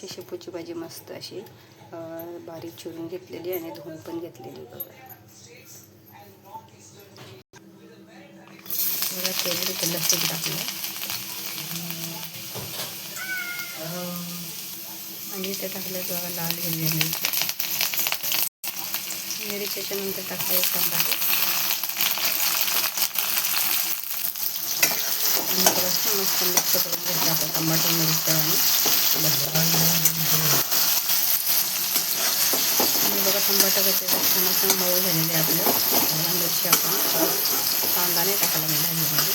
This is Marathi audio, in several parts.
अशी शेपूची भाजी मस्त अशी बारीक चिरून घेतलेली आणि धुवून पण घेतलेली बघा. तेल लसूण टाकलं आणि इथे टाकलं बघा लाल हिरवी मिरची. त्याच्यानंतर टाकलं एक टमाटे आणि थोडंसं मस्त मिक्स करून घेतलं आता टमाटर मिरची आणि बघा टमाटर कसे छान असं मऊ झालेले आपलं. मिरची आपण कांदा नाही टाकला मी भाजीमध्ये,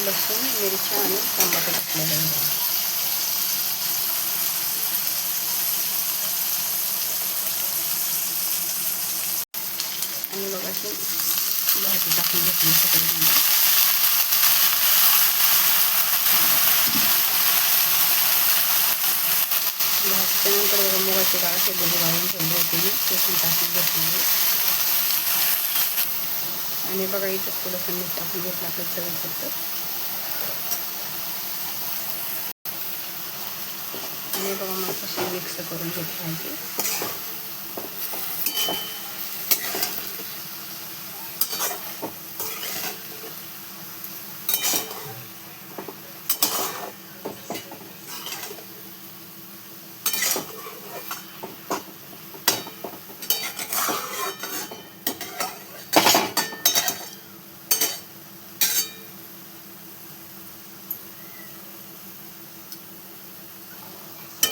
लसूण मिरच्या आणि टमाटर टाकलेलं आहे. आणि बघा अशी भाजी टाकून घेतली सगळी. भाजीच्यानंतर बघा मुगाची डाळ शिजवून वाळून ठेवली होती मी, ते पण टाकून घेतली. आणि बघा इथं थोडंसं मीठ टाकून घेतलं आपलं चवीपुरतं. आणि बघा मग अशी मिक्स करून घेतली भाजी.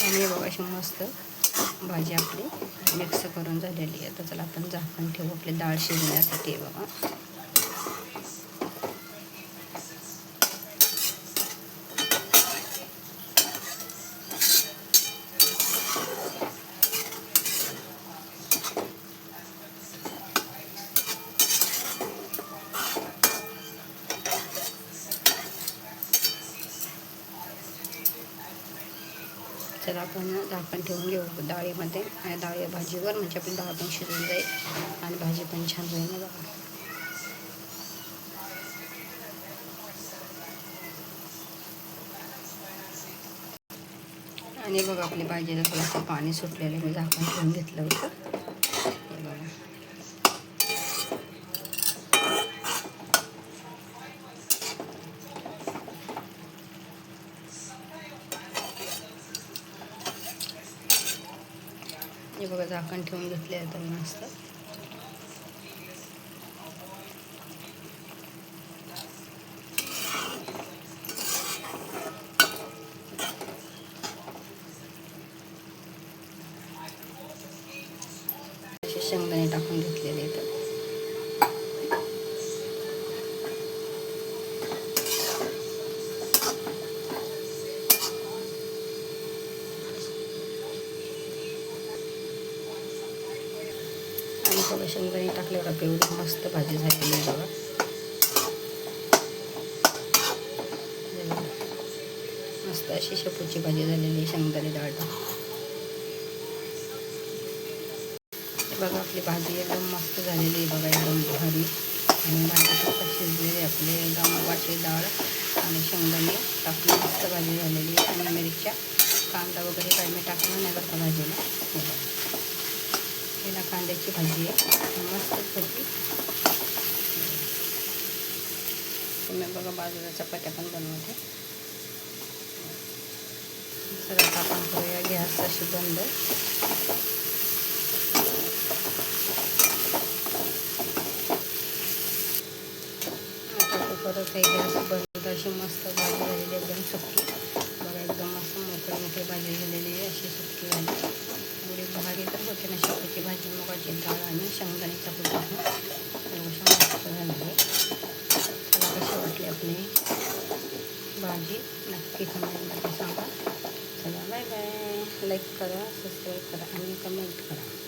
आणि बघा अशी मस्त भाजी आपली मिक्स करून झालेली आहे. तर चला आपण झाकण ठेवू आपली डाळ शिजण्यासाठी. बघा चला आपण झाकण ठेवून घेऊ डाळीमध्ये आणि डाळी भाजीवर, म्हणजे आपली डाळ पण शिजून जाईल आणि भाजी पण छान होईल. बघा आणि बघा आपली भाजीला थोडंसं पाणी सुटलेलं मी झाकण ठेवून घेतलं होतं. हे बघा हे बघा झाकण ठेवून घेतले तर मस्त. असे शेंगदाणे टाकून घेतलेले आहेत. आणि थोडं शेंगदाणे टाकल्यावर एवढी मस्त भाजी झालेली आहे. बघा मस्त अशी शेपूची भाजी झालेली आहे शेंगदाणे डाळ. बघा आपली भाजी एकदम मस्त झालेली आहे. बघा एकदम भारी आणि भाजी खूप शिजलेली आपली एकदम मुगाची डाळ आणि शेंगदाणे टाकून मस्त भाजी झालेली आहे. आणि मिरच्या कांदा वगैरे काही मी टाकलं नाही बघा भाजीला. हिला कांद्याची भाजी आहे मस्त भाजी. तुम्ही बघा बाजूला चपात्या पण बनवते. तर आता आपण करूया गॅस अशी बंद. परत हे गॅस बंद. अशी मस्त भाजी झालेली एकदम सुकी. बघा एकदम मस्त मोकळी मोकळी भाजी झालेली आहे. अशी सुकी झाली एवढी भारी तर होते ना शेपूची भाजी. मुगाची डाळ आणि शेंगदाण्याचा कूट टाकून एवढं मस्त झाली आहे. त्याला कशी वाटली आपली भाजी नक्की कमेंटमध्ये सांगा. चला बाय बाय. लाईक करा, सबस्क्राईब करा आणि कमेंट करा.